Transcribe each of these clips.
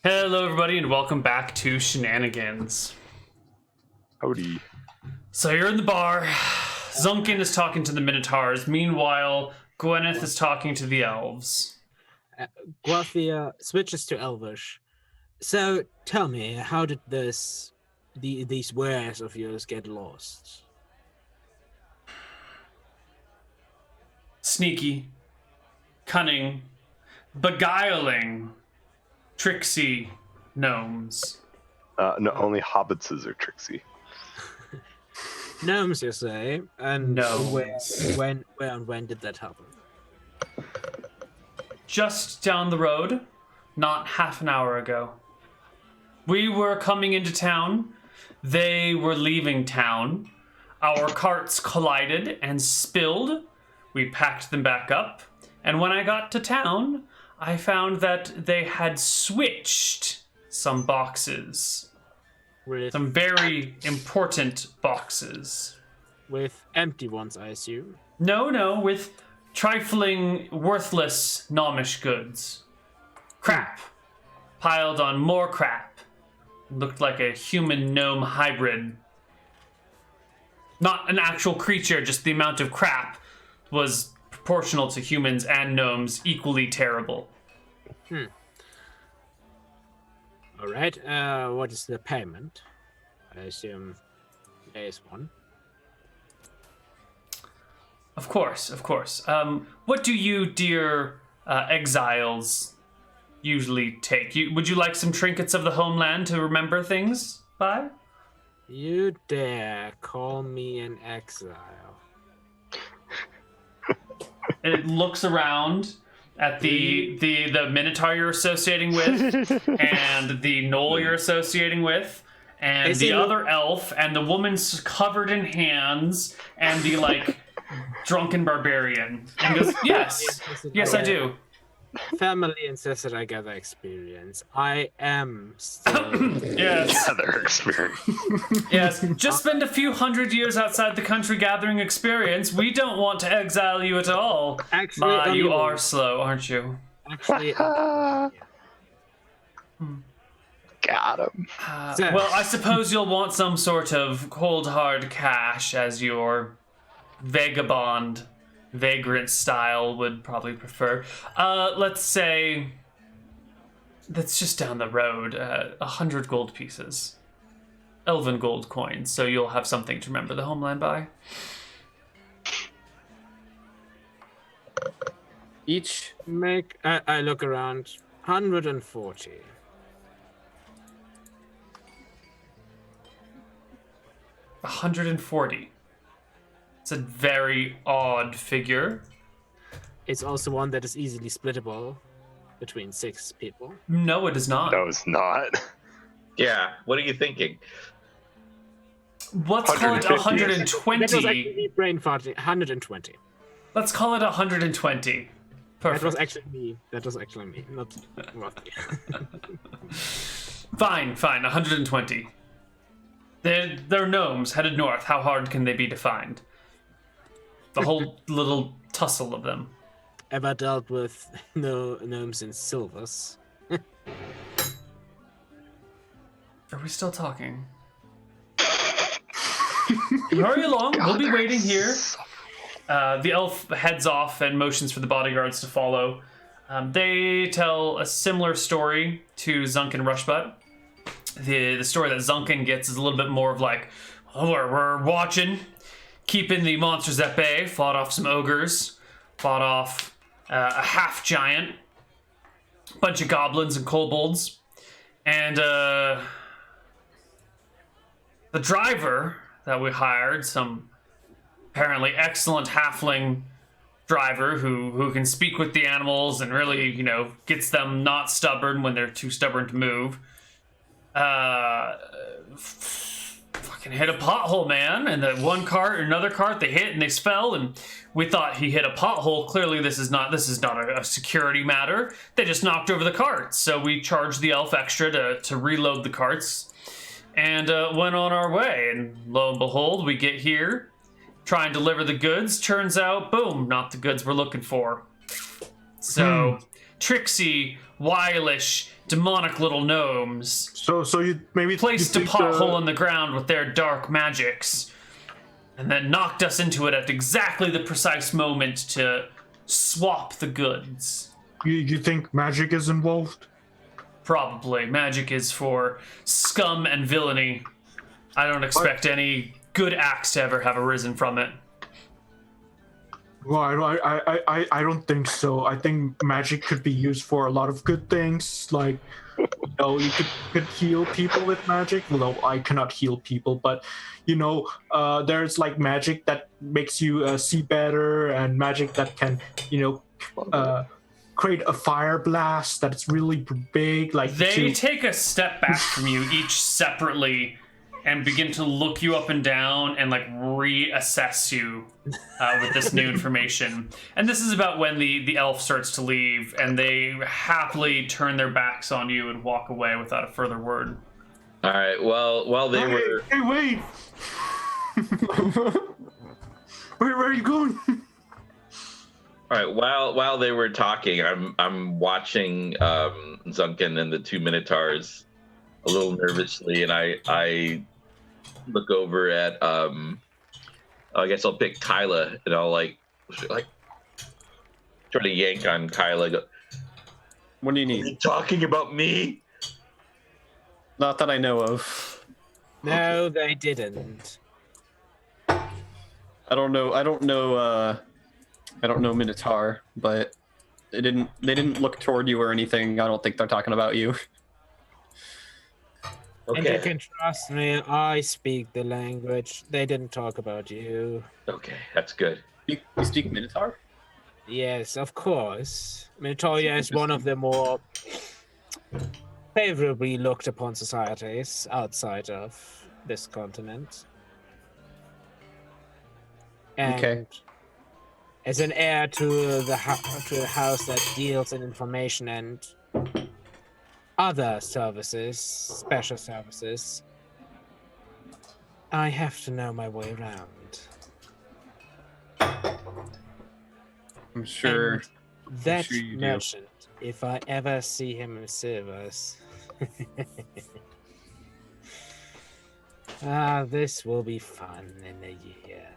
Hello, everybody, and welcome back to Shenanigans. Howdy. So you're in the bar. Zunkin is talking to the Minotaurs. Meanwhile, Gwyneth is talking to the elves. Guathia switches to Elvish. So tell me, how did these wares of yours get lost? Sneaky, cunning, beguiling, tricksy gnomes. No, only hobbitses are tricksy. Gnomes, you say? And Gnomes. where and when did that happen? Just down the road, not half an hour ago. We were coming into town. They were leaving town. Our carts collided and spilled. We packed them back up. And when I got to town, I found that they had switched some boxes. Some very important boxes. With empty ones, I assume. No, with trifling, worthless, gnomish goods. Crap. Piled on more crap. Looked like a human-gnome hybrid. Not an actual creature, just the amount of crap was proportional to humans and gnomes, equally terrible. All right. What is the payment? I assume there is one. Of course. What do you, dear exiles, usually take? Would you like some trinkets of the homeland to remember things by? You dare call me an exile? It looks around at the Minotaur you're associating with, and the Knoll you're associating with, and the other elf, and the woman's covered in hands, and the drunken barbarian. And goes, yes, I do. Family and sister I gather experience. I am still... Yes. Gather experience. Yes, just spend a few hundred years outside the country gathering experience. We don't want to exile you at all. Actually, You are slow, aren't you? Actually, Got him. Well, I suppose you'll want some sort of cold hard cash as your vagabond, vagrant style would probably prefer. Let's say that's just down the road. 100 gold pieces, elven gold coins, so you'll have something to remember the homeland by. each make... I look around. 140. $140. It's a very odd figure. It's also one that is easily splittable between 6 people. No, it is not. No, it's not. Yeah, what are you thinking? Let's call it 150. That was 120. actually brain farting. 120. Let's call it 120. Perfect. That was actually me, not Rothie. Fine, 120. They're gnomes headed north. How hard can they be to find? The whole little tussle of them. Ever dealt with gnomes in silvers? Are we still talking? Hurry along, we'll be waiting here. The elf heads off and motions for the bodyguards to follow. They tell a similar story to Zunkin Rushbutt. The story that Zunkin gets is a little bit more of we're watching, keeping the monsters at bay, fought off some ogres, fought off a half-giant, bunch of goblins and kobolds, and the driver that we hired, some apparently excellent halfling driver who can speak with the animals and really, gets them not stubborn when they're too stubborn to move. Fucking hit a pothole, man. And the another cart they hit and they fell, and we thought he hit a pothole. Clearly this is not a security matter. They just knocked over the carts. So we charged the elf extra to reload the carts and went on our way. And lo and behold, we get here, try and deliver the goods. Turns out, boom, not the goods we're looking for. So tricksy, wilish, demonic little gnomes So you maybe placed a you think pothole in the ground with their dark magics, and then knocked us into it at exactly the precise moment to swap the goods. you think magic is involved? Probably. Magic is for scum and villainy. I don't expect any good acts to ever have arisen from it. Well, I don't think so. I think magic could be used for a lot of good things. Like, you know, you could heal people with magic. Although I cannot heal people, but you know, there's like magic that makes you see better, and magic that can, you know, create a fire blast that's really big. Like They take a step back from you each separately and begin to look you up and down and like reassess you with this new information. And this is about when the elf starts to leave, and they happily turn their backs on you and walk away without a further word. All right. Well, while they were Hey, wait! Where are you going? all right, while they were talking, I'm watching Zunkin and the two Minotaurs a little nervously, and I look over at I guess I'll pick Kyla, and I'll like try to yank on Kyla. Go, What do you "Are you need? talking about me?" Not that I know of. No, they didn't. I don't know. I don't know Minotaur, but they didn't look toward you or anything. I don't think they're talking about you. And you Okay. can trust me, I speak the language. They didn't talk about you. Okay, that's good. You speak Minotaur? Yes, of course. Minatoria is one of the more favorably looked upon societies outside of this continent. And Okay. as an heir to the to a house that deals in information and other services, special services, I have to know my way around. I'm sure. And that sure you do. merchant, if I ever see him in Silvers, this will be fun in a year.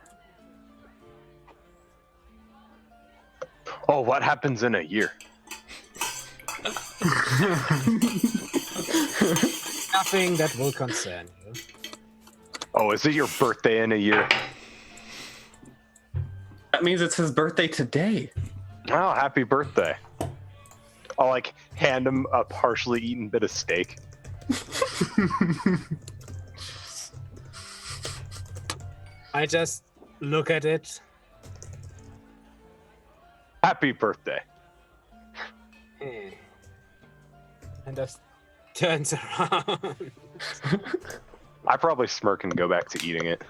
Oh, what happens in a year? Nothing that will concern you. Oh, is it your birthday in a year? That means it's his birthday today. Oh, happy birthday. I'll like hand him a partially eaten bit of steak. I just look at it. Happy birthday. And just turns around. I probably smirk and go back to eating it.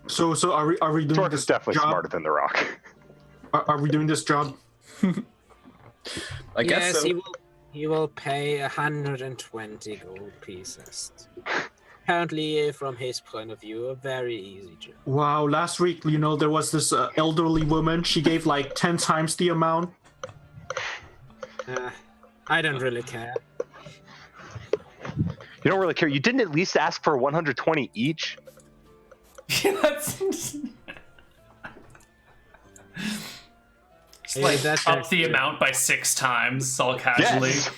So are we doing Torque this is definitely job? smarter than the Rock. Are we doing this job? I guess Yes, so. he will pay 120 gold pieces. Apparently, from his point of view, a very easy job. Wow, last week, you know, there was this elderly woman. She gave like 10 times the amount. I don't really care. You don't really care. You didn't at least ask for 120 each? That's just Hey, like that's up the good. amount by 6 times, all casually. Yes.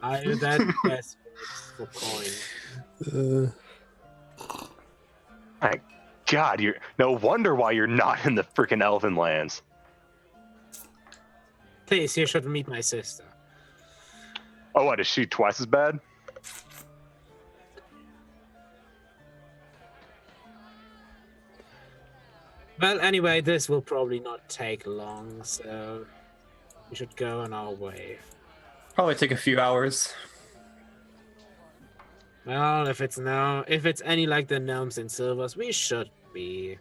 I do that best for coin. My God, you're no wonder why you're not in the freaking Elven lands. Please, you should meet my sister. Oh, what, is she twice as bad? Well, anyway, this will probably not take long, so we should go on our way. Probably take a few hours. Well, if it's any like the gnomes in Silvers, we should be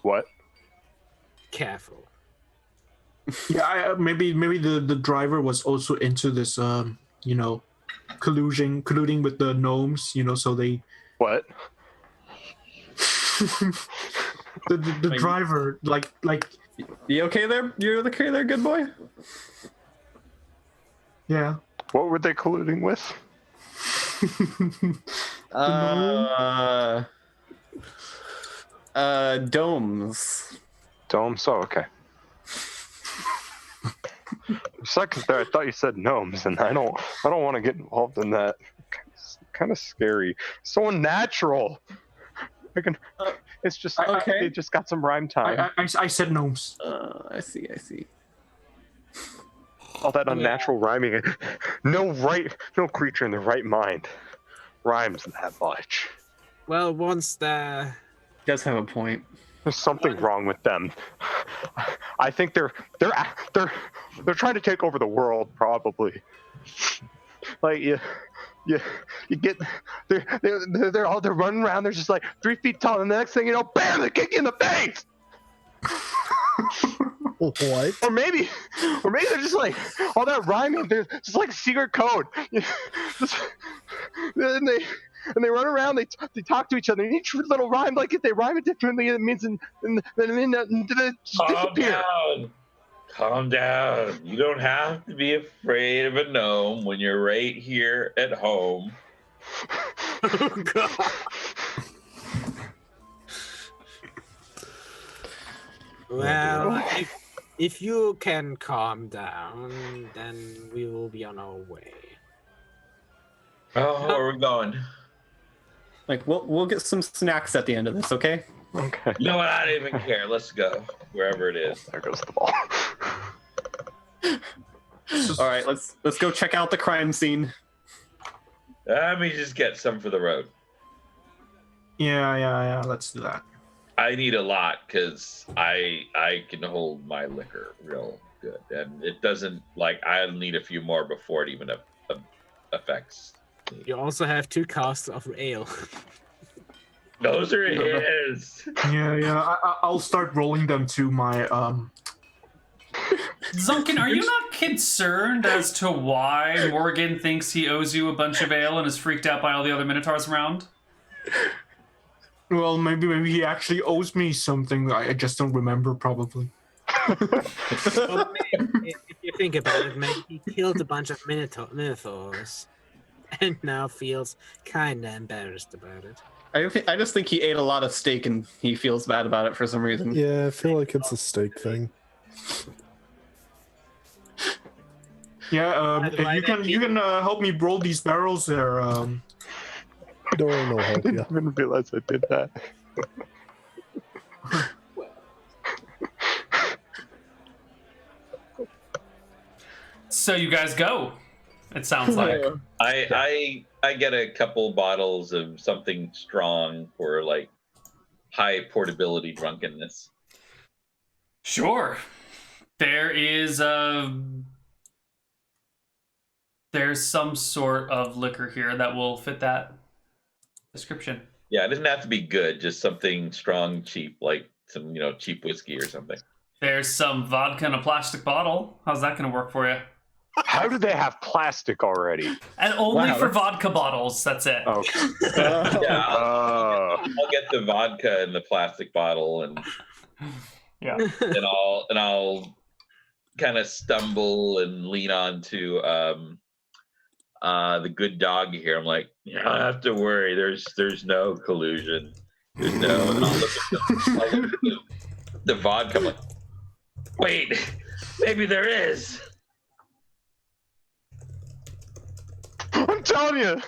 What? careful. Yeah, maybe the driver was also into this, you know, colluding with the gnomes, you know, so they. What? The driver, like. You okay there? You okay there, good boy? Yeah. What were they colluding with? Domes. Domes? Oh, okay. For a second there, I thought you said gnomes, and I don't want to get involved in that. It's kind of scary. So unnatural. It's just Okay. They just got some rhyme time. I said gnomes. I see. All that unnatural rhyming. No creature in their right mind rhymes that much. Well, once the Does have a point. There's something wrong with them. I think they're trying to take over the world, probably. Like you get they're running around. They're just like 3 feet tall, and the next thing you know, bam! They kick you in the face. What? Or maybe they're just like all that rhyming. They're just like secret code. And they run around. They talk to each other. And each little rhyme, like if they rhyme it differently, it means and disappear. Calm down. You don't have to be afraid of a gnome when you're right here at home. oh god. Well, if you can calm down, then we will be on our way. Oh, where are we going? Like we'll get some snacks at the end of this, okay? Okay. You know what? I don't even care. Let's go wherever it is. There goes the ball. All right, let's go check out the crime scene. Let me just get some for the road. Yeah. Let's do that. I need a lot because I can hold my liquor real good, and it doesn't like I'll need a few more before it even affects me. You also have 2 casks of ale. Those are his. Yeah. I'll start rolling them to my Zunkin, are you not concerned as to why Morgan thinks he owes you a bunch of ale and is freaked out by all the other Minotaurs around? Well, maybe he actually owes me something. I just don't remember, probably. Well, if you think about it, maybe he killed a bunch of Minotaurs and now feels kinda embarrassed about it. I just think he ate a lot of steak and he feels bad about it for some reason. Yeah, I feel like it's a steak thing. Yeah, if you can help me roll these barrels there. No help, I didn't even realize I did that. So you guys go. It sounds like. I get a couple bottles of something strong for like high portability drunkenness. Sure. There's some sort of liquor here that will fit that description. Yeah, it doesn't have to be good, just something strong, cheap, like some, cheap whiskey or something. There's some vodka in a plastic bottle. How's that going to work for you? How do they have plastic already? And only for vodka bottles. That's it. Okay. Yeah, I'll get the vodka in the plastic bottle, and Yeah. and I'll kind of stumble and lean onto the good dog here. I'm like, you don't have to worry. There's no collusion. There's no. And I'll look at the vodka. I'm like, wait, maybe there is. I'm telling you,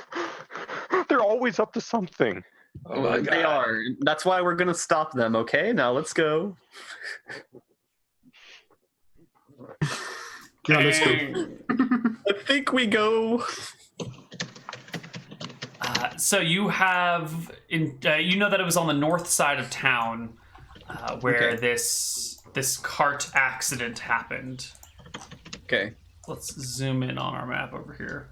they're always up to something. Oh my God. They are. That's why we're gonna stop them. Okay, now let's go. Yeah, let's go. I think we go. So you have, you know that it was on the north side of town where this cart accident happened. Okay. Let's zoom in on our map over here.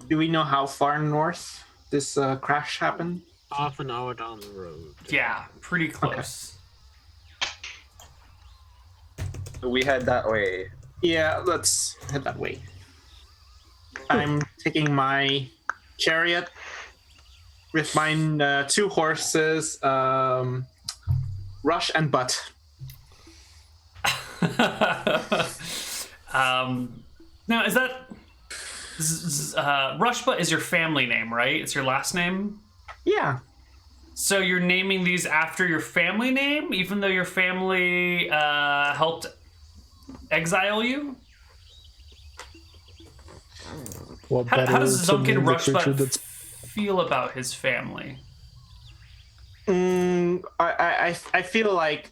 Do we know how far north this crash happened? Half an hour down the road. Yeah, pretty close. We head that way. Yeah, let's head that way. I'm taking my chariot with my 2 horses, Rush and Butt. Now, is that Rushbutt is your family name, right? It's your last name. Yeah. So you're naming these after your family name, even though your family helped exile you? What How better does to name Zunkin the creature Rushbutt that's feel about his family? I feel like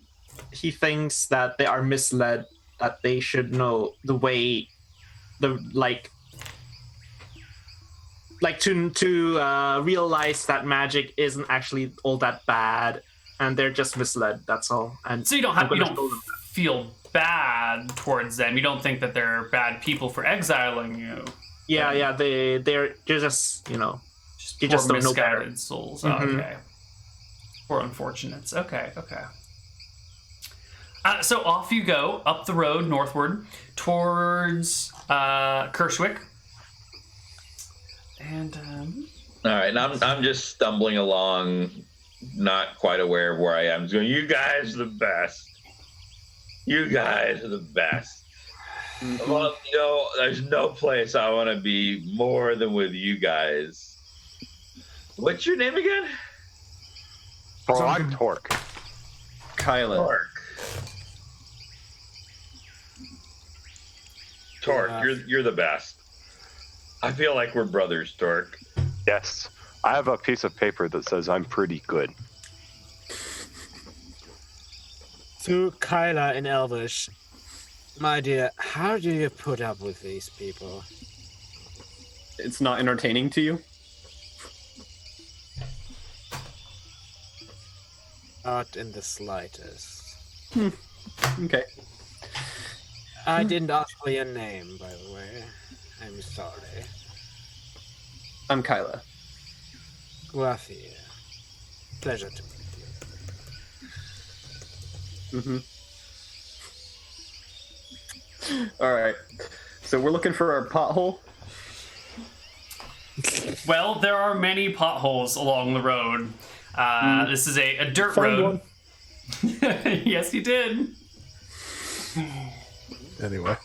he thinks that they are misled, that they should know the way, to realize that magic isn't actually all that bad, and they're just misled. That's all. And So you don't feel bad towards them. You don't think that they're bad people for exiling you. Yeah. They're just you Poor just don't know better. misguided souls. Mhm. Oh, okay. Poor unfortunates. Okay. So off you go up the road northward towards Kershwick. And All right, and I'm just stumbling along, not quite aware of where I am. Just going, you guys are the best. You guys are the best. Well, there's no place I want to be more than with you guys. What's your name again? Oh, I'm Torque. Kyla. Torque, you're the best. I feel like we're brothers, Torque. Yes. I have a piece of paper that says I'm pretty good. To Kyla in Elvish, my dear, how do you put up with these people? It's not entertaining to you? Not in the slightest. Okay. I didn't ask for your name, by the way. I'm sorry. I'm Kyla. Guafia. Pleasure to meet you. All right. So we're looking for our pothole. well, there are many potholes along the road. This is a dirt Found road. one. Yes, you did. Anyway.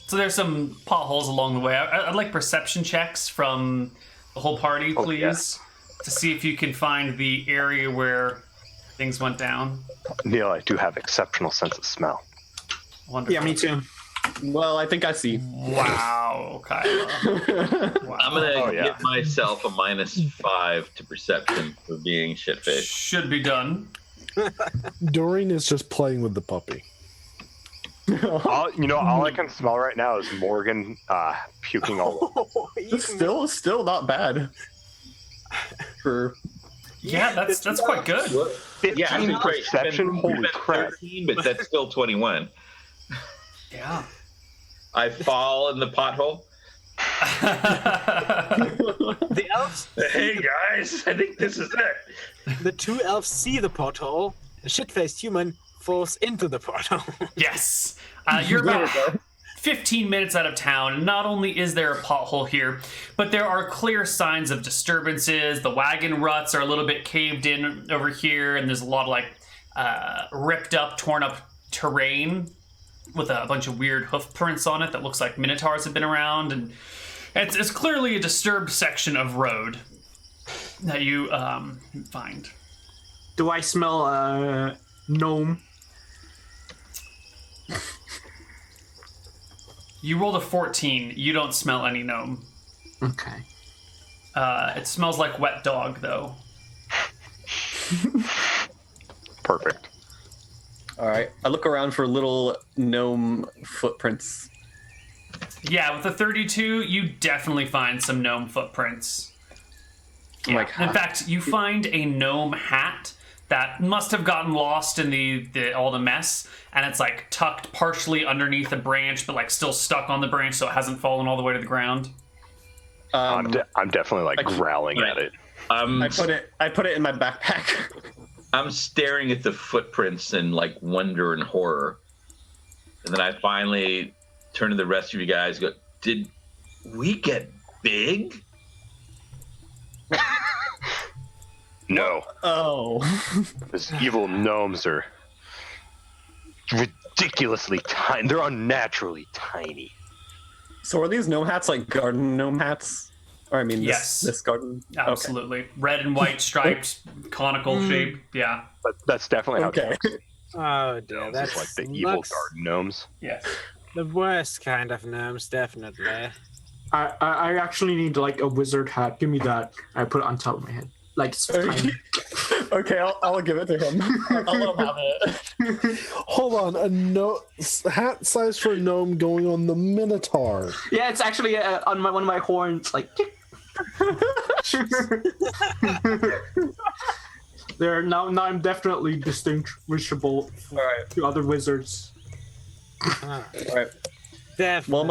So there's some potholes along the way. I'd like perception checks from the whole party, please, yes. to see if you can find the area where things went down. Neal, I do have exceptional sense of smell. Wonderful. Yeah, me too. Well, I think I see. Wow, Kyla. Wow. I'm going to yeah. give myself a -5 to perception for being shit-faced. Should be done. Doreen is just playing with the puppy. All I can smell right now is Morgan puking all over. Still not bad. For Yeah, that's quite good. 15 Yeah, I mean, great. perception? Holy crap. 13, but that's still 21. Yeah. I fall in the pothole. The elves, Hey guys, I think this is it. the 2 elves see the porthole. A shit-faced human falls into the porthole. Yes. You're about 15 minutes out of town, and not only is there a pothole here, but there are clear signs of disturbances. The wagon ruts are a little bit caved in over here, and there's a lot of ripped up, torn up terrain with a bunch of weird hoof prints on it that looks like minotaurs have been around, and it's clearly a disturbed section of road that you find. Do I smell gnome? You rolled a 14. You don't smell any gnome. Okay. It smells like wet dog, though. Perfect. all right. I look around for little gnome footprints. Yeah, with the 32, you definitely find some gnome footprints. I'm Yeah. like, In fact, you find a gnome hat that must have gotten lost in all the mess, and it's tucked partially underneath a branch, but still stuck on the branch, so it hasn't fallen all the way to the ground. I'm definitely growling at it. I put it in my backpack. I'm staring at the footprints in wonder and horror. And then I finally turn to the rest of you guys and go, did we get big? No. Oh. Those evil gnomes are ridiculously tiny. They're unnaturally tiny. So are these gnome hats like garden gnome hats? Or I mean, Yes. this garden. Absolutely. Red and white striped, conical shape. Yeah. But that's definitely how Okay. Oh dear, gnomes that's is like the evil looks garden gnomes. Yes. the worst kind of gnomes, definitely. I actually need like a wizard hat. Give me that. I put it on top of my head. Like it's tiny. Okay, I'll give it to him. I'll let him have it. Hold on, hat size for a gnome going on the Minotaur. Yeah, it's actually on one of my horns. Like. There now I'm definitely distinguishable Alright. to other wizards. Alright. Definitely. Well,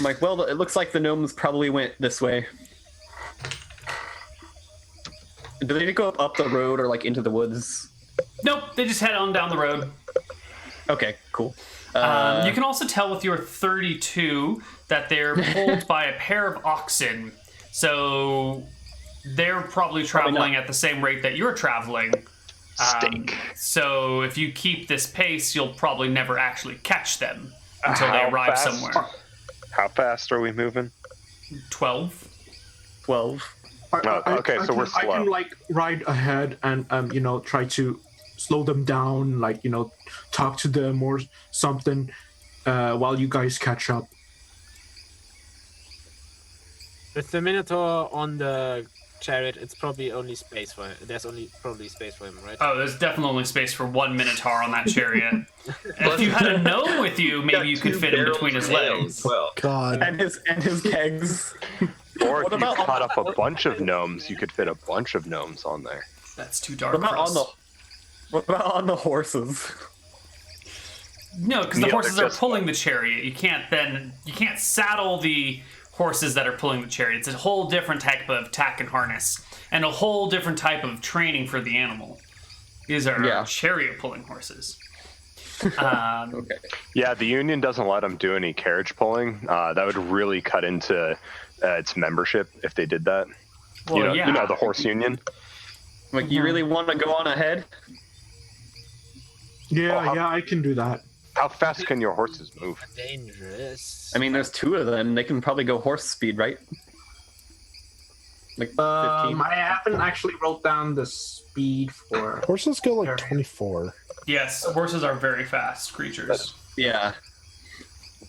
Mike, well, it looks like the gnomes probably went this way. Did they go up the road or like into the woods? Nope, they just head on down the road. Okay, cool. You can also tell with your 32 that they're pulled by a pair of oxen. So they're probably traveling at the same rate that you're traveling. Stink. So if you keep this pace, you'll probably never actually catch them until they How arrive fast? somewhere. How fast are we moving? 12. 12. Okay, so we're I slow. can like ride ahead and try to slow them down, like talk to them or something, while you guys catch up. With the Minotaur on the chariot, it's probably only space for him. There's only probably space for him, right? Oh, there's definitely only space for one Minotaur on that chariot. And if you had a gnome with you, maybe you could fit him between his legs. Well, God. And his kegs. Or if What you about cut on up a bunch of gnomes, you could fit a bunch of gnomes on there. That's too dark What about for on us. what about on the horses? No, because the Yeah, horses they're are just- pulling the chariot. You can't saddle the horses that are pulling the chariot. It's a whole different type of tack and harness, and a whole different type of training for the animal. These are chariot pulling horses. Okay. Yeah, the union doesn't let them do any carriage pulling. That would really cut into its membership if they did that. Well, You know the horse union. Like, you really want to go on ahead? Yeah, I can do that. How fast can your horses move? Dangerous. I mean, there's two of them. They can probably go horse speed, right? Like 15. I haven't actually wrote down the speed for. Horses go like 24. Yes, horses are very fast creatures. Yeah.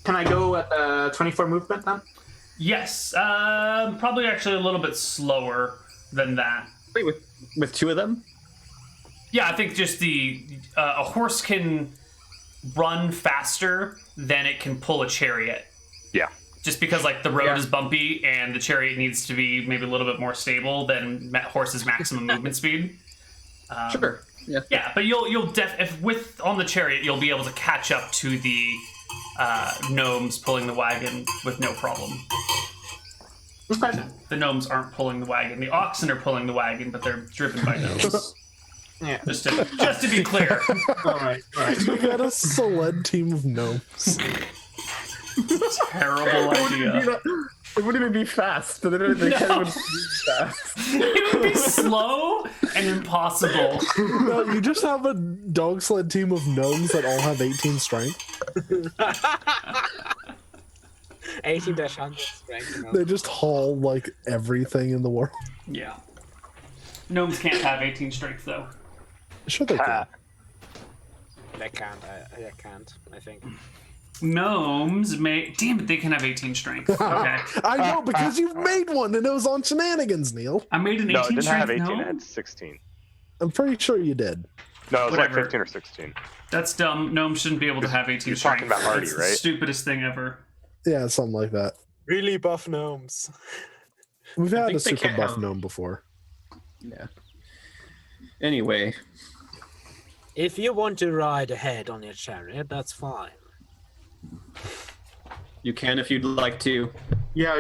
Can I go at 24 movement then? Yes, probably actually a little bit slower than that. Wait, with two of them? Yeah, I think just a horse can run faster than it can pull a chariot. Yeah. Just because like the road is bumpy and the chariot needs to be maybe a little bit more stable than horse's maximum movement speed. Sure. Yeah. Yeah, but you'll if on the chariot you'll be able to catch up to the gnomes pulling the wagon with no problem. Okay. The gnomes aren't pulling the wagon. The oxen are pulling the wagon, but they're driven by gnomes. Yeah. Just to be clear. All right. We got a sled team of gnomes. Terrible idea. It wouldn't even be fast. They can't even be fast. It would be slow and impossible. No, you just have a dog sled team of gnomes that all have 18 strength. 18-100 strength. They just haul like everything in the world. Yeah. Gnomes can't have 18 strength though. Sure they can. They can't. I can't. I think. Gnomes may. Damn it, they can have 18 strength. Okay. I know, because you've made one and it was on Shenanigans, Neal. I made an 18 No, it didn't strength have 18. gnome? It had 16. I'm pretty sure you did. No, it was Whatever. like 15 or 16. That's dumb. Gnomes shouldn't be able to have 18 You're strength. talking about Arty, That's right? the stupidest thing ever. Yeah, something like that. Really buff gnomes. We've had a think they super can't buff have- gnome before. Yeah. Anyway, If you want to ride ahead on your chariot, that's fine. you can if you'd like to. Yeah.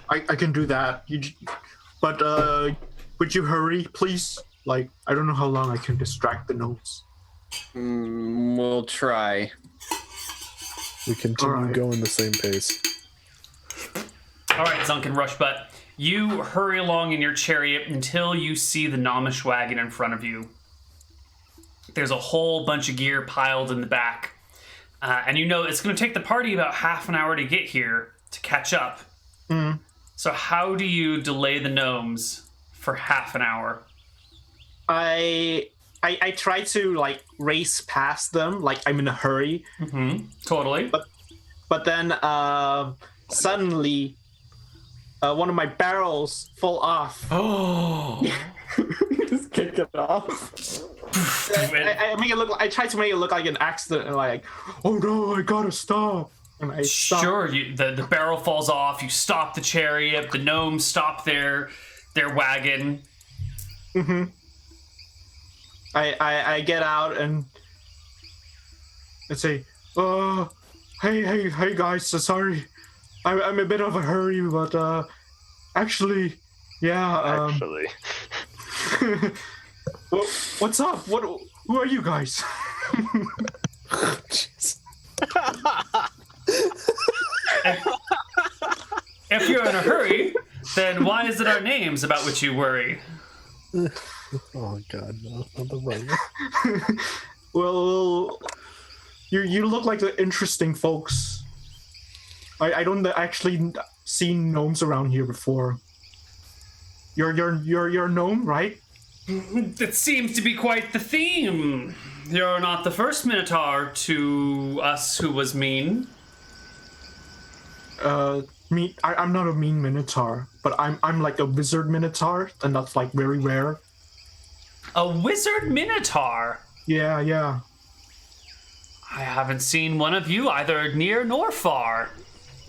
I can do that. But would you hurry, please? Like, I don't know how long I can distract the gnomes. We'll try. We continue Alright. going the same pace. All right, Zunk and Rushbutt. You hurry along in your chariot until you see the Nomish wagon in front of you. There's a whole bunch of gear piled in the back. And you know it's going to take the party about half an hour to get here to catch up. Mm. So how do you delay the gnomes for half an hour? I try to like race past them, like I'm in a hurry. Mm-hmm. Totally. But then suddenly one of my barrels fall off. Oh. Just kick it off. I make it look. I try to make it look like an accident, and like, oh no, I gotta stop. And I stop. Sure, the barrel falls off. You stop the chariot. The gnomes stop their wagon. Mm-hmm. I get out and say, hey guys, sorry, I'm a bit of a hurry, but actually, yeah. Actually. What's up? Who are you guys? If you're in a hurry, then why is it our names about which you worry? Oh god, no, not the right. Well, you look like the interesting folks. I don't actually seen gnomes around here before. You're a gnome, right? That seems to be quite the theme. You're not the first Minotaur to us who was mean. I'm not a mean Minotaur, but I'm like a wizard Minotaur, and that's like very rare. A wizard Minotaur? Yeah. I haven't seen one of you either near nor far.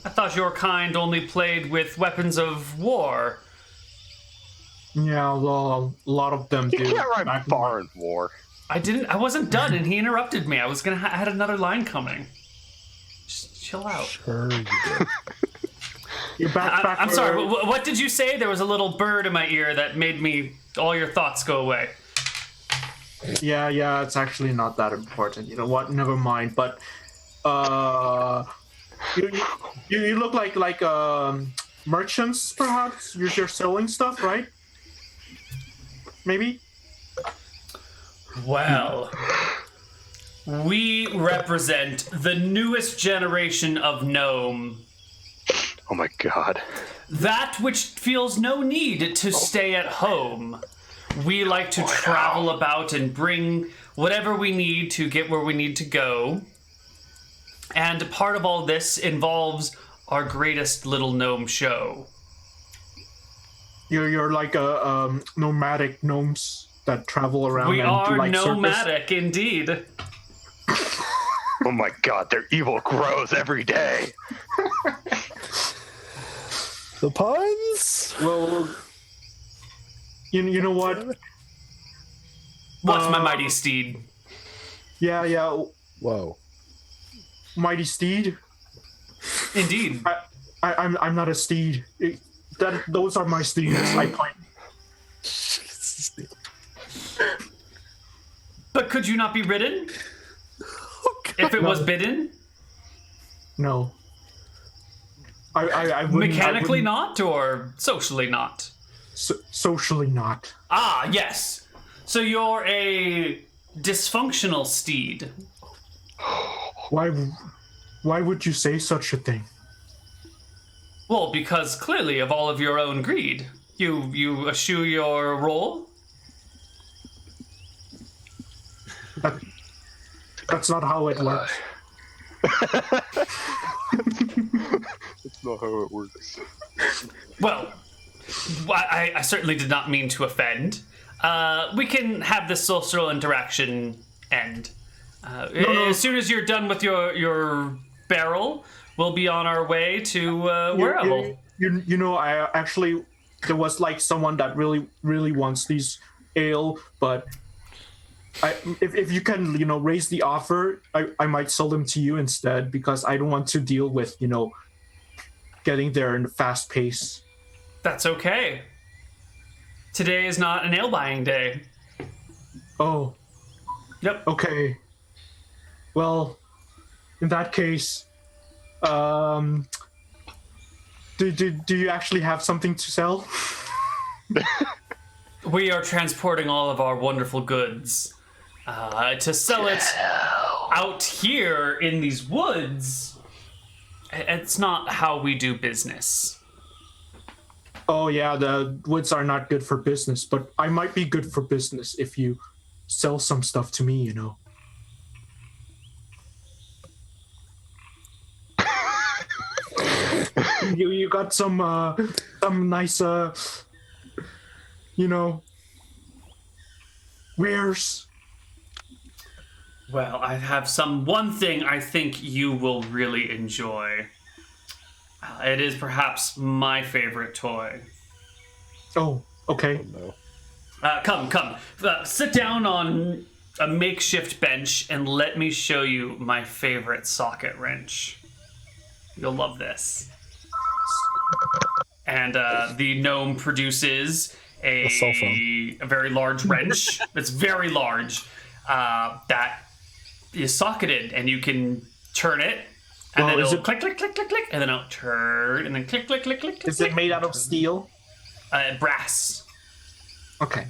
I thought your kind only played with weapons of war. Yeah, well, a lot of them do. You can't ride far in war. I wasn't done, and he interrupted me. I was gonna I had another line coming. Just chill out. Sure you did. You're back. I'm sorry. What did you say? There was a little bird in my ear that made all your thoughts go away. Yeah, it's actually not that important. You know what? Never mind. But you look like merchants, perhaps. You're selling stuff, right? Maybe. Well, we represent the newest generation of gnome. Oh my god. That which feels no need to stay at home. We like to travel about and bring whatever we need to get where we need to go. And part of all this involves our greatest little gnome show. You're like a nomadic gnomes that travel around. We and are do, like, nomadic, indeed. Oh my god, their evil grows every day. The puns? Well, you know what? What's my mighty steed? Yeah. Whoa. Mighty steed. Indeed. I'm not a steed. Those are my steeds. I point. But could you not be ridden? If it was bidden? No. I wouldn't. Mechanically not, or socially not? Socially not. Ah, yes. So you're a dysfunctional steed. Why would you say such a thing? Well, because clearly of all of your own greed. You eschew your role? That's not how it works. That's not how it works. Well, I certainly did not mean to offend. We can have this social interaction end. No. As soon as you're done with your barrel, we'll be on our way to wherever. You know, I actually there was like someone that really wants these ale, but if you can, raise the offer, I might sell them to you instead, because I don't want to deal with, getting there in a fast pace. That's okay. Today is not an ale buying day. Oh. Yep. Okay. Well, in that case, Do you actually have something to sell? We are transporting all of our wonderful goods to sell it out here in these woods. It's not how we do business. Oh yeah, the woods are not good for business, but I might be good for business if you sell some stuff to me, you know. You got some nice wares. Well, I have one thing I think you will really enjoy. It is perhaps my favorite toy. Oh, okay. No. Come. Sit down on a makeshift bench and let me show you my favorite socket wrench. You'll love this. And the gnome produces a cell phone. a very large wrench that's very large that is socketed, and you can turn it, and then it'll click, click, click, click, click, and then it'll turn, and then click, click, click, click, click. Is it made out of steel? Brass. Okay.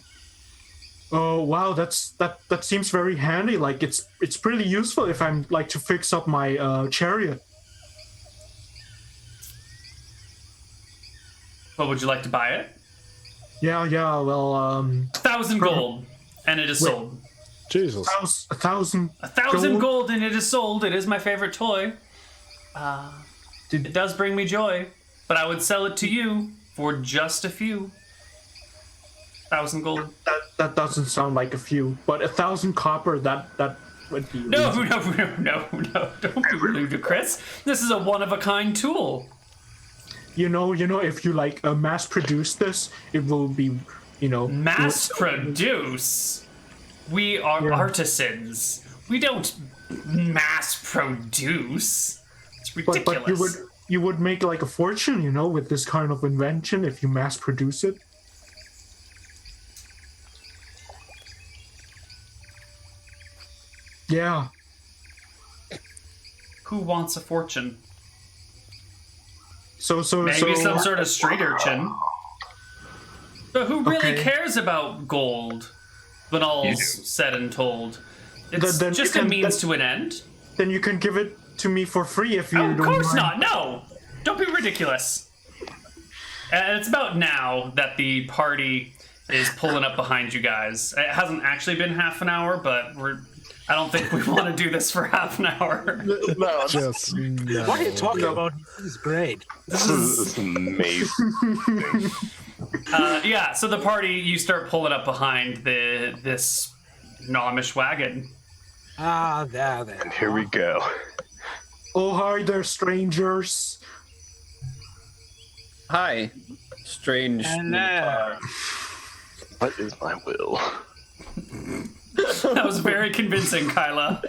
Oh wow, that seems very handy. Like it's pretty useful if I'm like to fix up my chariot. Well, would you like to buy it? Yeah. Well, 1,000 gold, and it is sold. Jesus. 1,000. 1,000 gold, and it is sold. It is my favorite toy. It does bring me joy, but I would sell it to you for just a few. 1,000 gold. That doesn't sound like a few, but 1,000 copper. That would be. No! Don't be ludicrous. This is a one-of-a-kind tool. You know, if you like mass produce this, it will be, Mass produce? We are artisans. We don't mass produce. It's ridiculous. But you would make like a fortune, with this kind of invention if you mass produce it. Yeah. Who wants a fortune? So maybe some sort of street urchin. But who really Okay. cares about gold when all's said and told? It's Then just you a can- means to an end. Then you can give it to me for free if you Oh, don't of course mind. not. No, don't be ridiculous. And it's about now that the party is pulling up behind you guys. It hasn't actually been half an hour, but I don't think we want to do this for half an hour. No, Just no. What are you talking about? This is great. this is amazing. Yeah, so the party, you start pulling up behind this gnomish wagon. Ah, there. Here we go. Oh, hi there, strangers. Hi, strange. Hello. What is my will? That was very convincing, Kyla.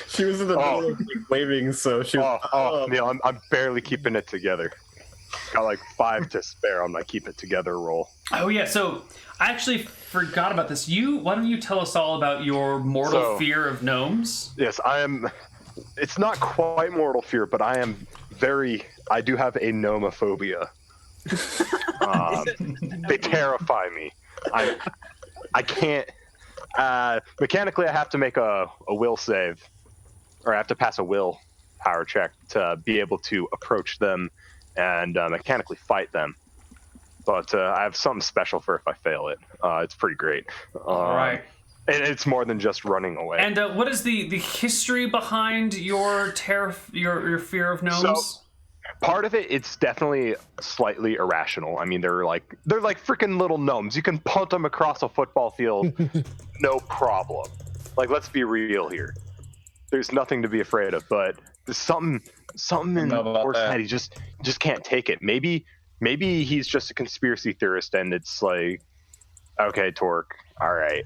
She was in the middle of like, waving, so she was. Neal, I'm barely keeping it together. Got like 5 to spare on my keep it together roll. Oh yeah, so I actually forgot about this. Why don't you tell us all about your mortal fear of gnomes? Yes, I am. It's not quite mortal fear, but I do have a gnomophobia. They terrify me. I can't. Mechanically, I have to make a will save, or I have to pass a will power check to be able to approach them and mechanically fight them. But I have something special for if I fail it. It's pretty great. All right. And it's more than just running away. And what is the history behind your your fear of gnomes? So, part of it's definitely slightly irrational. I mean, they're like freaking little gnomes. You can punt them across a football field, no problem. Like, let's be real here. There's nothing to be afraid of. But there's something in Orc's head. He just can't take it. Maybe he's just a conspiracy theorist, and it's like, okay, Torque, all right.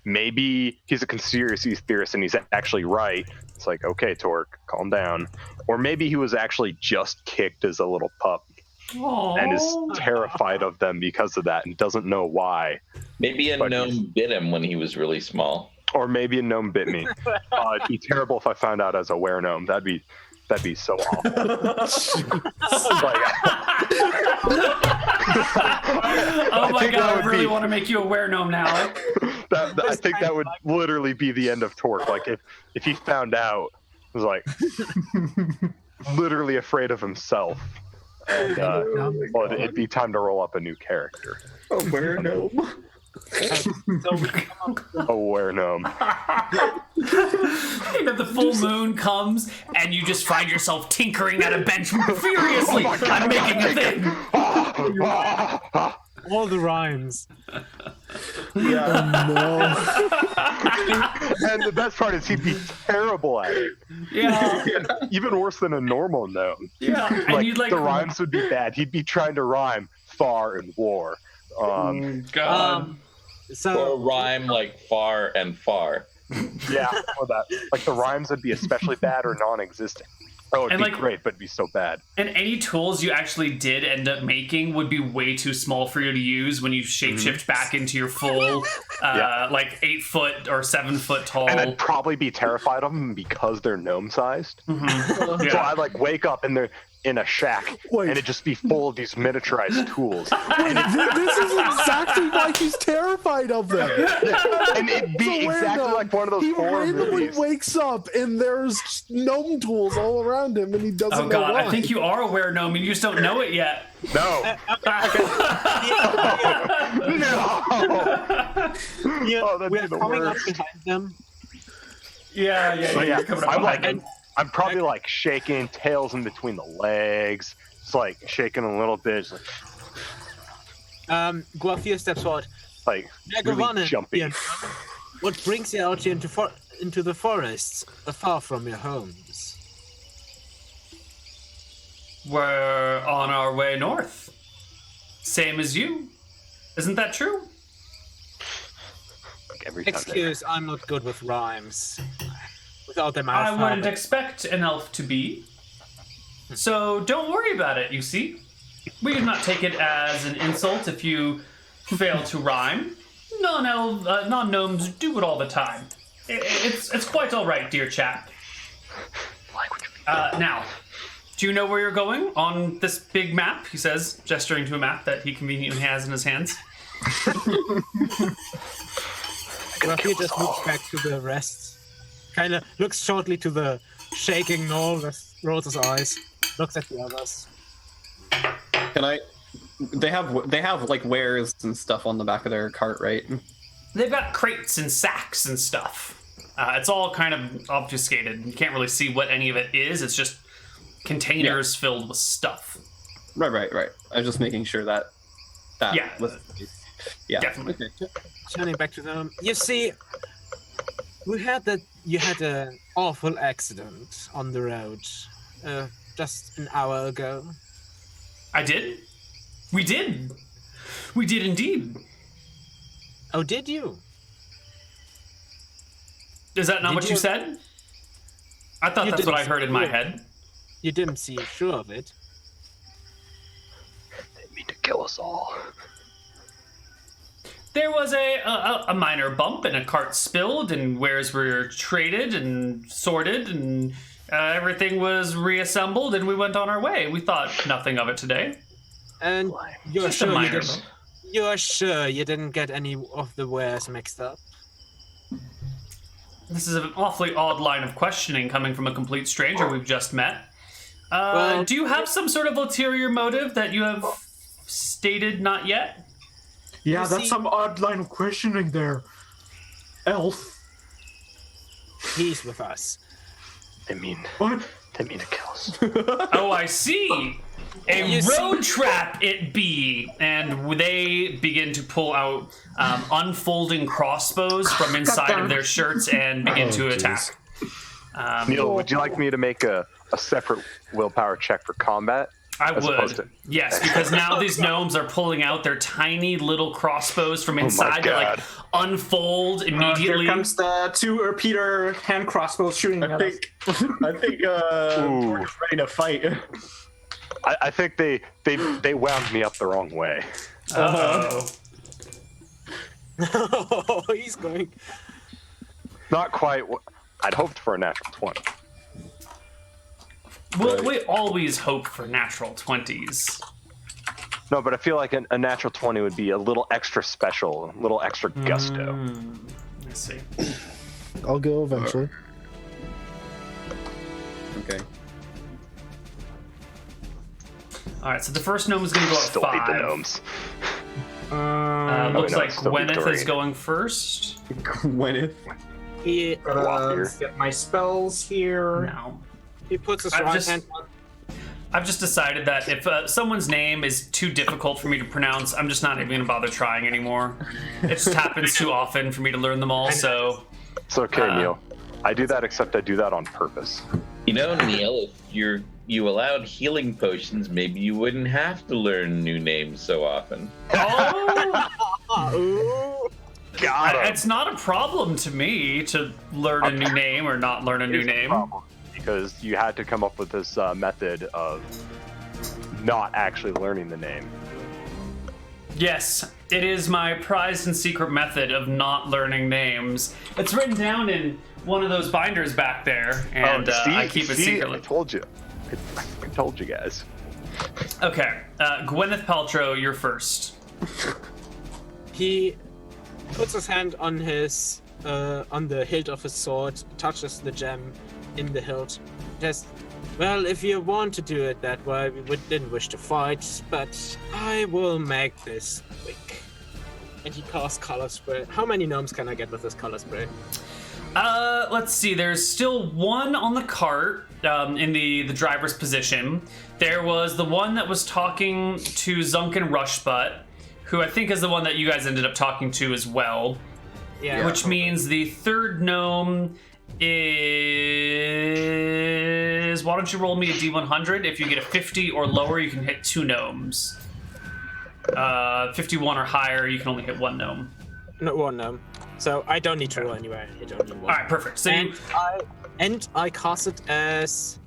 Maybe he's a conspiracy theorist and he's actually right. It's like, okay, Torque, calm down. Or maybe he was actually just kicked as a little pup and is terrified of them because of that and doesn't know why. Maybe a gnome bit him when he was really small. Or maybe a gnome bit me. It'd be terrible if I found out as a were gnome. That'd be That'd be so awful. Oh my god, I really be- want to make you a were-gnome now. I think that would literally be the end of Torque. Like if he found out, it was like literally afraid of himself. And well, it'd be time to roll up a new character. Oh, where gnome? A were-gnome. The full moon comes, and you just find yourself tinkering at a bench furiously. I'm making a thing. All the rhymes. Yeah. And the best part is he'd be terrible at it. Yeah. Even worse than a normal gnome. Yeah. And Like, you'd like the rhymes would be bad. He'd be trying to rhyme far and war. God. Or So rhyme like far and far. Yeah, or that. Like the rhymes would be especially bad or non-existent. Oh, it'd And, be like- great, but it'd be so bad. And any tools you actually did end up making would be way too small for you to use when you shapeshift back into your full, like 8 foot or 7 foot tall. And I'd probably be terrified of them because they're gnome-sized. So Yeah. I'd like wake up and they're in a shack, Wait. and it'd just be full of these miniaturized tools. This is exactly why he's terrified of them. And it'd be It's a exactly weirdo. like one of those He horror randomly movies. wakes up and there's gnome tools all around him, and he doesn't Oh know god, why. I think you are a were-gnome and you just don't know it yet. No. No. yeah, Oh, that'd we're be the coming up worst. behind them. Yeah, But yeah, you're coming up I'm like, behind him. I'm probably like shaking, tails in between the legs, just like shaking a little bit, just Guafia steps forward. like really Nagavana, jumpy. yeah. What brings you out here into the forests, far from your homes? We're on our way north. Same as you. Isn't that true? Like every time they- Excuse, I'm not good with rhymes. Without them, I I'll wouldn't follow. expect an elf to be. So don't worry about it, you see. We do not take it as an insult if you fail to rhyme. Non-gnomes do it all the time. It's quite all right, dear chap. Now, do you know where you're going on this big map? He says, gesturing to a map that he conveniently has in his hands. Guafia just looks back to the rest. Kind of looks shortly to the shaking Neal, rolls his eyes, looks at the others. Can I? They have like wares and stuff on the back of their cart, right? They've got crates and sacks and stuff. It's all kind of obfuscated. You can't really see what any of it is. It's just containers filled with stuff. Right. I'm just making sure that Yeah. was. Yeah. Definitely. Okay. Turning back to them, you see, you had an awful accident on the road just an hour ago. I did? We did. We did indeed. Oh, did you? Is that not Did what you you- said? I thought You that's what I didn't heard in my say- head. You didn't see sure of it. They mean to kill us all. There was a minor bump and a cart spilled and wares were traded and sorted and everything was reassembled and we went on our way. We thought nothing of it today. And you're Just a sure minor you didn't get any of the wares mixed up? This is an awfully odd line of questioning coming from a complete stranger we've just met. Well- Do you have some sort of ulterior motive that you have stated not yet? Yeah, You that's see- some odd line of questioning there. Elf. He's with us. They mean What? to kill us. Oh, I see. A You see- road trap it be, and they begin to pull out unfolding crossbows from inside of their shirts and begin to attack. Neal, would you like me to make a separate willpower check for combat? I as opposed would, to- yes, because now these gnomes are pulling out their tiny little crossbows from inside that like God. unfold immediately. Here comes the two repeater hand crossbows shooting at us. I think we're just ready to fight. I think they wound me up the wrong way. Uh-oh. Oh, he's going. Not quite. I'd hoped for a natural 20. Well, we always hope for natural 20s. No, but I feel like a natural 20 would be a little extra special, a little extra gusto. Let's see. I'll go eventually. Okay. All right, so the first gnome is going to go at Still 5. hate the gnomes. Looks no, like it's still Gwyneth is Victorian. going first. Gwyneth. He Walker. Get my spells here. Now, he puts his I've right just- hand on. I've just decided that if someone's name is too difficult for me to pronounce, I'm just not even going to bother trying anymore. It just happens too often for me to learn them all, so... It's okay, Neal. I do that, except I do that on purpose. You know, Neal, if you allowed healing potions, maybe you wouldn't have to learn new names so often. Oh! Got him. It's not a problem to me to learn a new name or not learn a new Here's the name. problem, because you had to come up with this method of not actually learning the name. Yes, it is my prized and secret method of not learning names. It's written down in one of those binders back there, and I keep it secretly. I told you. I told you guys. Okay, Gwyneth Paltrow, you're first. He puts his hand on his on the hilt of his sword, touches the gem in the hilt. Just, well, if you want to do it that way, we didn't wish to fight, but I will make this quick. And he casts color spray. How many gnomes can I get with this color spray? Let's see. There's still one on the cart in the driver's position. There was the one that was talking to Zunkin Rushbutt, who I think is the one that you guys ended up talking to as well. Yeah. Which means the third gnome is... Why don't you roll me a D100? If you get a 50 or lower, you can hit 2 gnomes. 51 or higher, you can only hit 1 gnome. Not one gnome. So I don't need to roll anyway. I don't need one. All right, perfect. So you... And I cast it as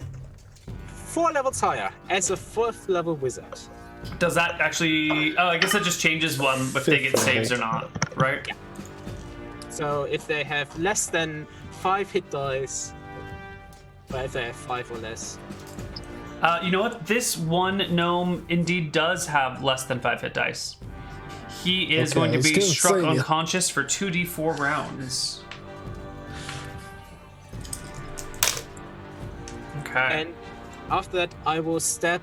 4 levels higher, as a 4th level wizard. Does that actually... Oh, I guess that just changes if they get saves or not, right? Yeah. So if they have less than 5 hit dice, or if they have 5 or less. You know what? This one gnome indeed does have less than 5 hit dice. He is Okay, going I to was be gonna struck say- unconscious for 2d4 rounds. Okay. And after that, I will step.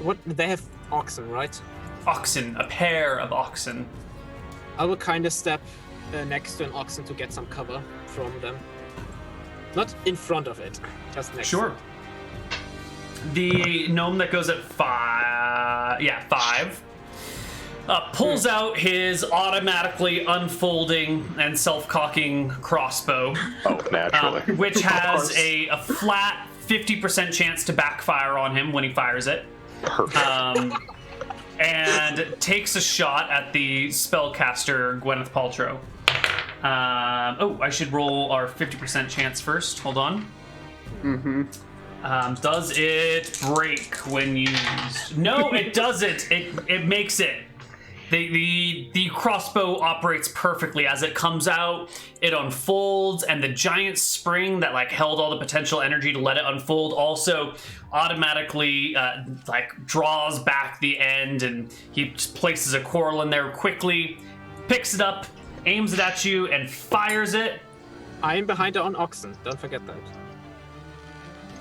What they have oxen, right? Oxen, a pair of oxen. I will kind of step next to an oxen to get some cover from them. Not in front of it, just next. Sure. To it. The gnome that goes at 5, pulls out his automatically unfolding and self-cocking crossbow, Oh, naturally. which has course. a flat 50% chance to backfire on him when he fires it. Perfect. And takes a shot at the spellcaster Gwyneth Paltrow. I should roll our 50% chance first. Hold on. Does it break when used? No, it doesn't. It makes it. The crossbow operates perfectly. As it comes out, it unfolds, and the giant spring that held all the potential energy to let it unfold also automatically draws back the end, and he just places a quarrel in there quickly, picks it up, aims it at you, and fires it. I am behind her on oxen. Don't forget that.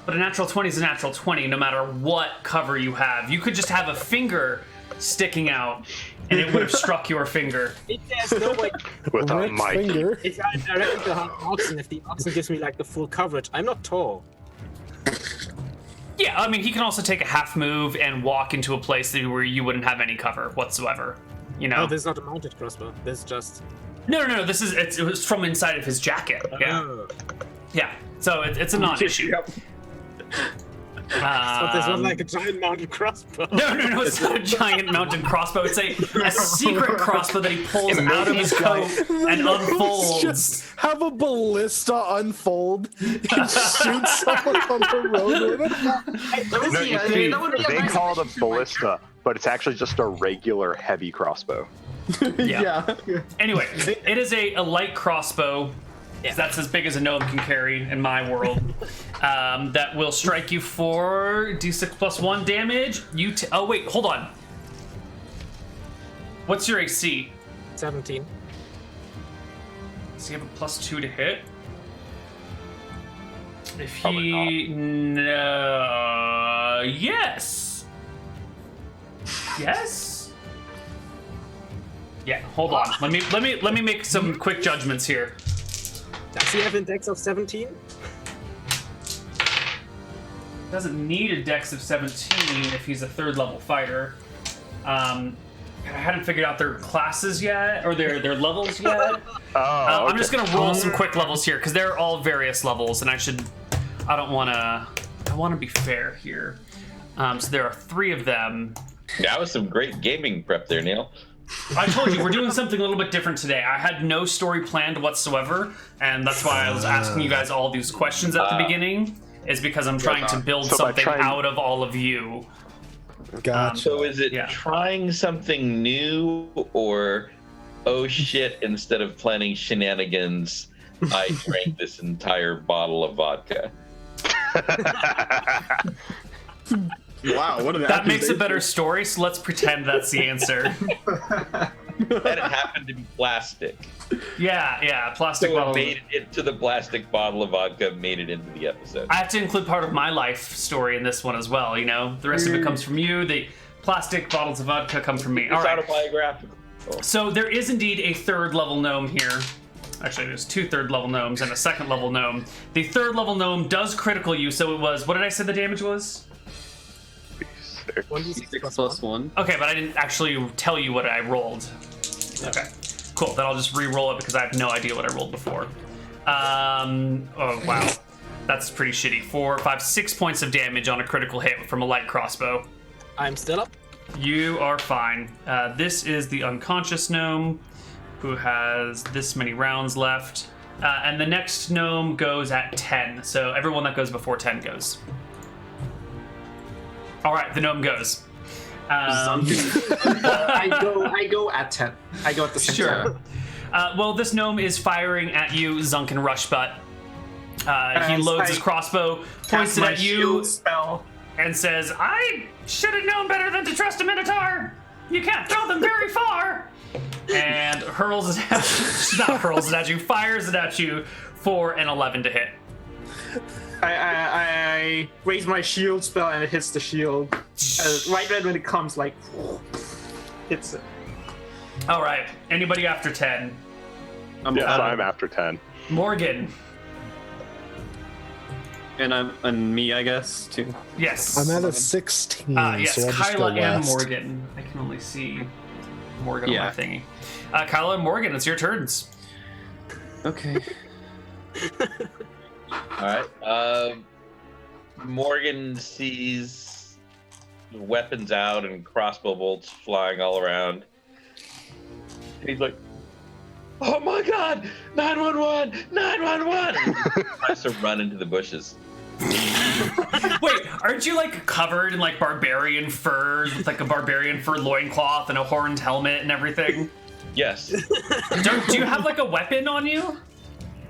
But a natural 20 is a natural 20 no matter what cover you have. You could just have a finger sticking out, and it would have struck your finger. There's no way. Without Rick's my finger. If I directly to the oxen, if the oxen gives me the full coverage, I'm not tall. Yeah, I mean, he can also take a half move and walk into a place where you wouldn't have any cover whatsoever. You know? No, this is not a mounted crossbow. This is just. No. It was from inside of his jacket. Yeah. Oh. Yeah. So it's a non-issue. So this was like a giant mounted crossbow. No, it's not a giant mounted crossbow. It's a secret crossbow that he pulls out of his coat and unfolds. Just have a ballista unfold and shoot someone on the road with it. No, you see, they call it a ballista, but it's actually just a regular heavy crossbow. Yeah. Anyway, it is a light crossbow. Yeah. That's as big as a gnome can carry in my world. That will strike you for d6 plus 1 damage. Oh, wait, hold on. What's your AC? 17. Does he have a plus 2 to hit? If Probably he... yes! Yes? Yeah, hold on. Let me make some quick judgments here. Does he have an dex of 17? Doesn't need a dex of 17 if he's a 3rd level fighter. I hadn't figured out their classes yet, or their levels yet. I'm just gonna roll some quick levels here because they're all various levels, and I want to be fair here. So there are 3 of them. That was some great gaming prep there, Neal. I told you we're doing something a little bit different today. I had no story planned whatsoever, and that's why I was asking you guys all these questions at the beginning. Is because I'm trying to build something out of all of you. Gotcha. So is it Yeah. trying something new, or oh shit, instead of planning shenanigans, I drank this entire bottle of vodka? Wow, what an That makes a better story, so let's pretend that's the answer. That it happened to be plastic. Yeah, plastic So it bottle. made it into the plastic bottle of vodka, made it into the episode. I have to include part of my life story in this one as well, you know? The rest of it comes from you, the plastic bottles of vodka come from me. It's All right. autobiographical. So there is indeed a 3rd level gnome here. Actually, there's 2 3rd level gnomes and a 2nd level gnome. The 3rd level gnome does critical you, so it was, what did I say the damage was? 1d6 plus 1. Okay, but I didn't actually tell you what I rolled. Okay, cool. Then I'll just re-roll it because I have no idea what I rolled before. Oh, wow. That's pretty shitty. 4, 5, 6 points of damage on a critical hit from a light crossbow. I'm still up. You are fine. This is the unconscious gnome who has this many rounds left. And the next gnome goes at 10. So everyone that goes before 10 goes. All right, the gnome goes. I go at 10. I go at the same time. Sure. Well, this gnome is firing at you, Zunkin Rushbutt. He loads his crossbow, points it at you, Shield spell. and says, "I should have known better than to trust a Minotaur. You can't throw them very far." And hurls it at not hurls it at you, fires it at you for an 11 to hit. I raise my shield spell and it hits the shield. Right when it comes, like, hits it. All right. Anybody after 10? Yes, I'm after 10. Morgan. And me, I guess, too. Yes. I'm at a 16. Yes, so I'll just go Kyla and last. Morgan. I can only see Morgan Yeah. on my thingy. Kyla and Morgan, it's your turns. Okay. All right. Morgan sees weapons out and crossbow bolts flying all around. He's like, "Oh my God! 911! 911!" And he tries to run into the bushes. Wait, aren't you like covered in like barbarian furs with like a barbarian fur loincloth and a horned helmet and everything? Yes, Do you have like a weapon on you?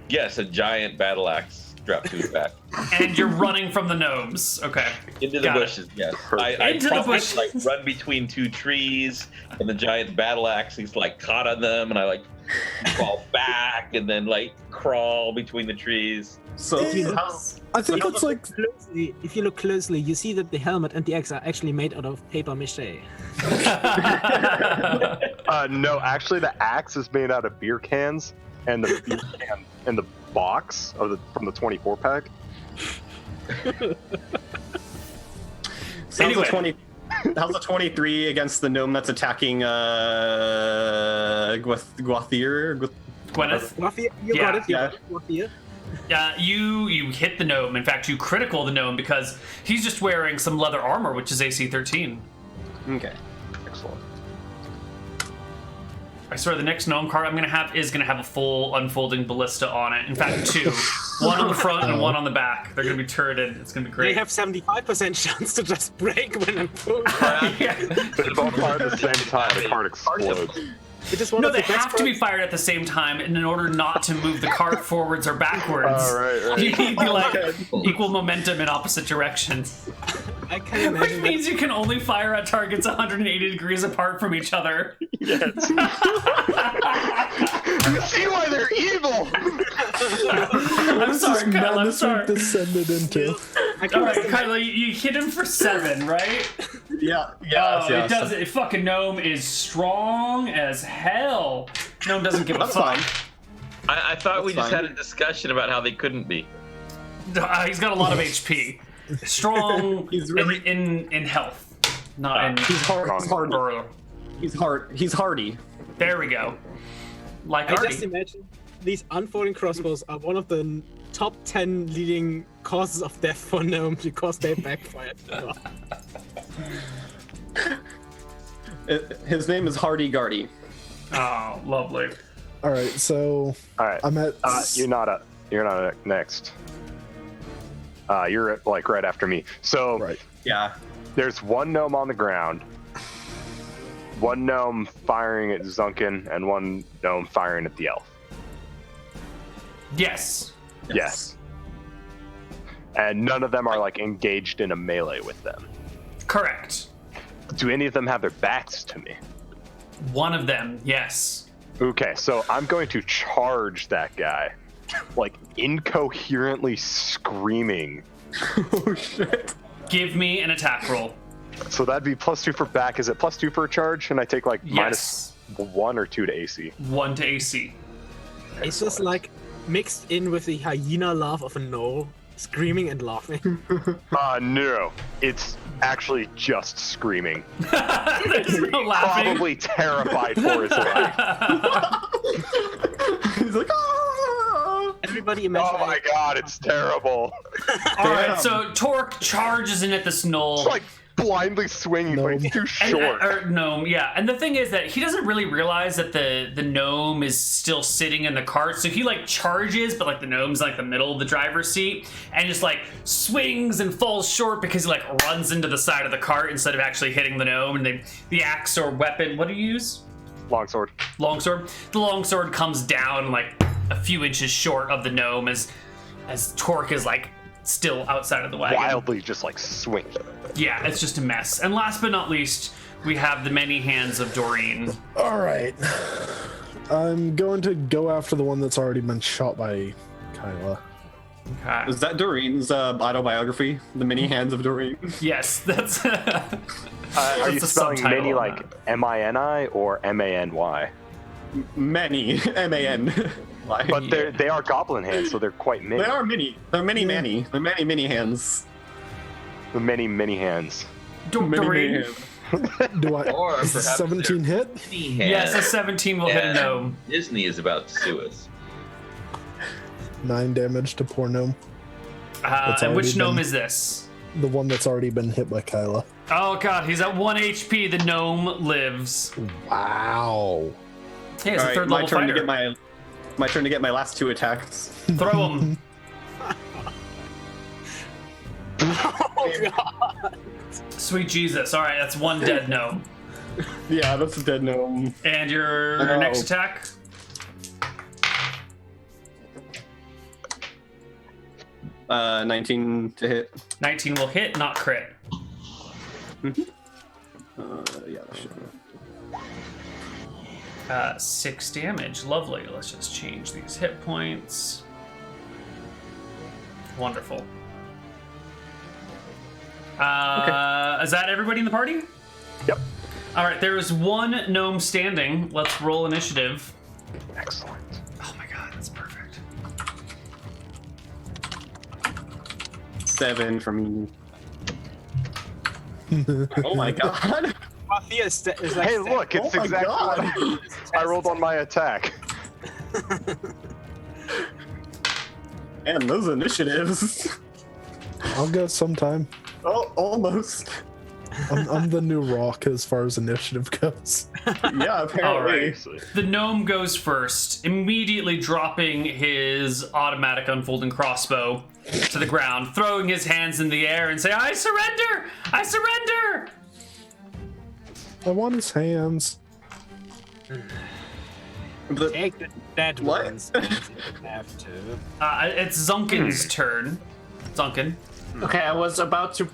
yes, a giant battle axe strapped to his back. And you're running from the gnomes. Okay. Into the Got it. bushes, yes. I Into the probably, bushes. like run between 2 trees, and the giant battle axe is like caught on them, and I like fall back, and then like crawl between the trees. So I think it's like If you look closely, you see that the helmet and the axe are actually made out of paper mache. No, actually, the axe is made out of beer cans, and the beer can in the box from the 24 pack. How's a 23 against the gnome that's attacking Guathir? Gwyneth? You Yeah. got it. You Yeah. got it. Guathir. You hit the gnome. In fact, you critical the gnome because he's just wearing some leather armor, which is AC 13. Okay. Excellent. I swear the next gnome card I'm gonna have is gonna have a full unfolding ballista on it. In fact, 2. One on the front and one on the back. They're gonna be turreted. It's gonna be They great. have 75% chance to just break when I'm full. Yeah. They both fire at the same time. The card explodes. It is one No, of they the best have to be parts. fired at the same time, and in order not to move the cart forwards or backwards, right. you need like equal momentum in opposite directions. I can Which imagine means you can only fire at targets 180 degrees apart from each other. Yes. You see why they're evil. I'm sorry, Kyle, I'm Madness sorry. we've descended into. All right, Kylo, you hit him for 7, right? Yeah. Oh, it does it. Fucking gnome is strong as hell. Gnome doesn't give a That's fuck. fine. I thought we That's just fine. had a discussion about how they couldn't be. He's got a lot of HP. Strong He's really- in health, not in. He's hard. He's hardy. Brr. He's hardy. There we go. Like I just Artie. imagine these unfolding crossbows are one of the top 10 leading causes of death for gnome because they backfired. His name is Hardy Gardy. Oh, lovely. All right, so All right. I'm at. You're not next. You're like right after me. So Right. Yeah. there's one gnome on the ground, one gnome firing at Zunkin, and one gnome firing at the elf. Yes. Yes. And none of them are like engaged in a melee with them. Correct. Do any of them have their backs to me? One of them. Yes. Okay, so I'm going to charge that guy, like incoherently screaming. Oh shit. Give me an attack roll. So that'd be +2 for back. Is it +2 for a charge? And I take like Yes. -1 or 2 to AC. 1 to AC. It's just like mixed in with the hyena laugh of a gnoll, screaming and laughing. No, it's actually just screaming. There's no laughing. Probably terrified for his life. He's like, ah! Everybody imagine. Oh my god, it's terrible. All right, so Torque charges in at this knoll. It's like blindly swinging, but he's too And, short. or gnome, yeah. And the thing is that he doesn't really realize that the gnome is still sitting in the cart. So he like charges, but like the gnome's like the middle of the driver's seat, and just like swings and falls short because he like runs into the side of the cart instead of actually hitting the gnome. And the axe or weapon, what do you use? Longsword. Longsword. The longsword comes down like a few inches short of the gnome as Torque is like still outside of the wagon. Wildly just like swinging. Yeah, it's just a mess. And last but not least, we have the many hands of Doreen. All right. I'm going to go after the one that's already been shot by Kyla. Okay. Is that Doreen's autobiography? The Many Hands of Doreen? Yes, that's. Are you the spelling subtitle many on like M-I-N-I or M-A-N-Y? Many. M-A-N. But they are goblin hands, so they're quite many. They are many. They're many. They're many hands. The many hands. Doreen. hands. Do I? Or perhaps 17 hit? Yes, a 17 will hit a gnome. Disney is about to sue us. 9 damage to poor gnome. That's And which already gnome been- is this? The one that's already been hit by Kyla. Oh god, he's at 1 HP. The gnome lives. Wow. Hey, it's All a right, third my level turn fighter. to get my turn to get my last 2 attacks. Throw him. Oh god! Sweet Jesus. All right, that's 1 dead gnome. Yeah, that's a dead gnome. And your No. next attack? Uh, 19 to hit. 19 will hit, not crit. Yeah, that should. 6 damage. Lovely. Let's just change these hit points. Wonderful. Is that everybody in the party? Yep. All right, there is 1 gnome standing. Let's roll initiative. Excellent. Oh my god, that's perfect. 7 for me. Oh my god. Matthias is like. Hey, look, it's Oh my exactly what God. I rolled on my attack. And those initiatives. I'll go sometime. Oh, almost. I'm the new rock as far as initiative goes. Yeah, All apparently. right. The gnome goes first, immediately dropping his automatic unfolding crossbow to the ground, throwing his hands in the air and say, "I surrender! I surrender!" I want his hands. The- Take the dead What? ones if you have to. It's Zunkin's turn. Zunkin. Okay, I was about to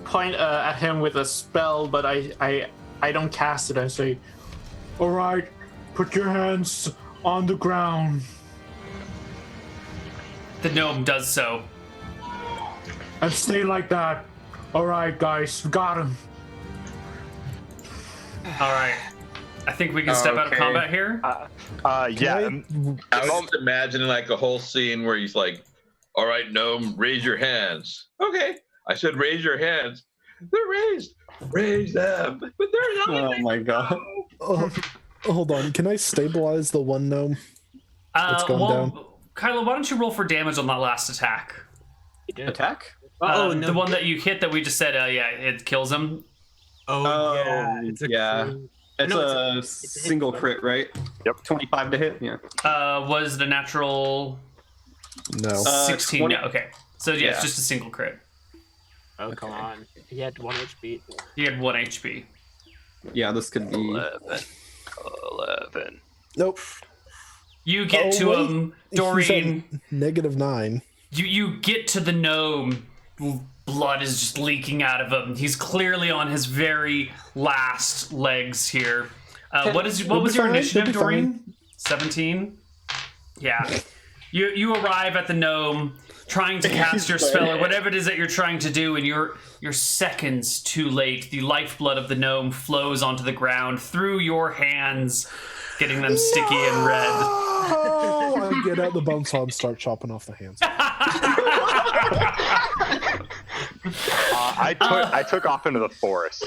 point at him with a spell, but I don't cast it. I say, All right, put your hands on the ground The gnome does so. and stay like that. All right, guys, we got him. All right. I think we can step out of Okay. combat here. Yeah. I was just imagining like a whole scene where he's like, "All right, gnome, raise your hands." Okay, I said raise your hands. They're raised. Raise them, but they're not. Oh my god. Hold on. Can I stabilize the one gnome? It's gone down. Kylo, why don't you roll for damage on that last attack? You did. Attack? Oh, The one that you hit that we just said, yeah, it kills him. Oh, yeah. It's a yeah. crit. It's No, a it's a hit, single right? crit, right? Yep. 25 to hit? Yeah. Was it a natural No. 16? 20. No, okay. So yeah, it's Yeah. just a single crit. Oh, come on. He had 1 HP. You had 1 HP. Yeah, this could be. 11. Nope. You get Oh, to wait. him, He's Doreen. at -9. You get to the gnome. Blood is just leaking out of him. He's clearly on his very last legs here. What was He'll your be fine, initiative, he'll be Doreen? 17? Yeah. You arrive at the gnome, trying to cast your spell or whatever it is that you're trying to do, and you're seconds too late. The lifeblood of the gnome flows onto the ground through your hands, getting them sticky and red. Oh, I get out the bone saw and start chopping off the hands. I took off into the forest.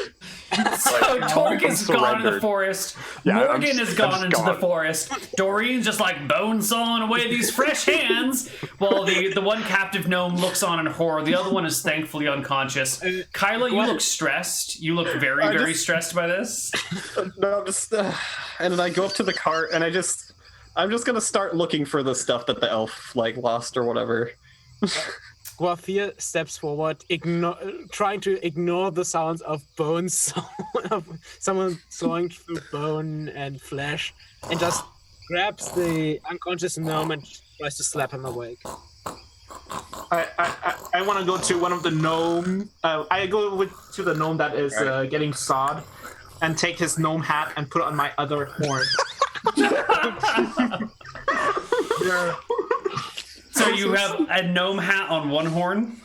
So Torgin's gone in the surrendered. forest. Yeah, Morgan has I'm gone just into the gone. forest. Doreen's just like bone sawing away these fresh hands, while the one captive gnome looks on in horror. The other one is thankfully unconscious. Kyla, you look stressed. You look very, I very just- stressed by this. No, just. And then I go up to the cart and I'm just gonna start looking for the stuff that the elf like lost or whatever. Guafir steps forward, trying to ignore the sounds of bones, of someone sawing through bone and flesh, and just grabs the unconscious gnome and tries to slap him awake. I want to go to one of the gnome. I go to the gnome that is getting sawed, and take his gnome hat and put it on my other horn. So you have a gnome hat on one horn?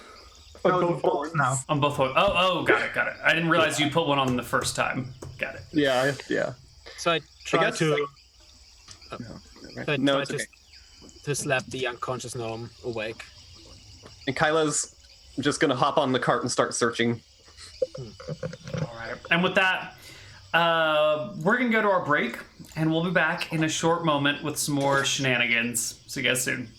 No, both now. On both horns. Oh, got it. I didn't realize you put one on the first time. Got it. Yeah. So I try guess, to. Right. So I No, try it's okay. to slap the unconscious gnome awake. And Kyla's just gonna hop on the cart and start searching. All right. And with that, we're going to go to our break, and we'll be back in a short moment with some more shenanigans. See you guys soon.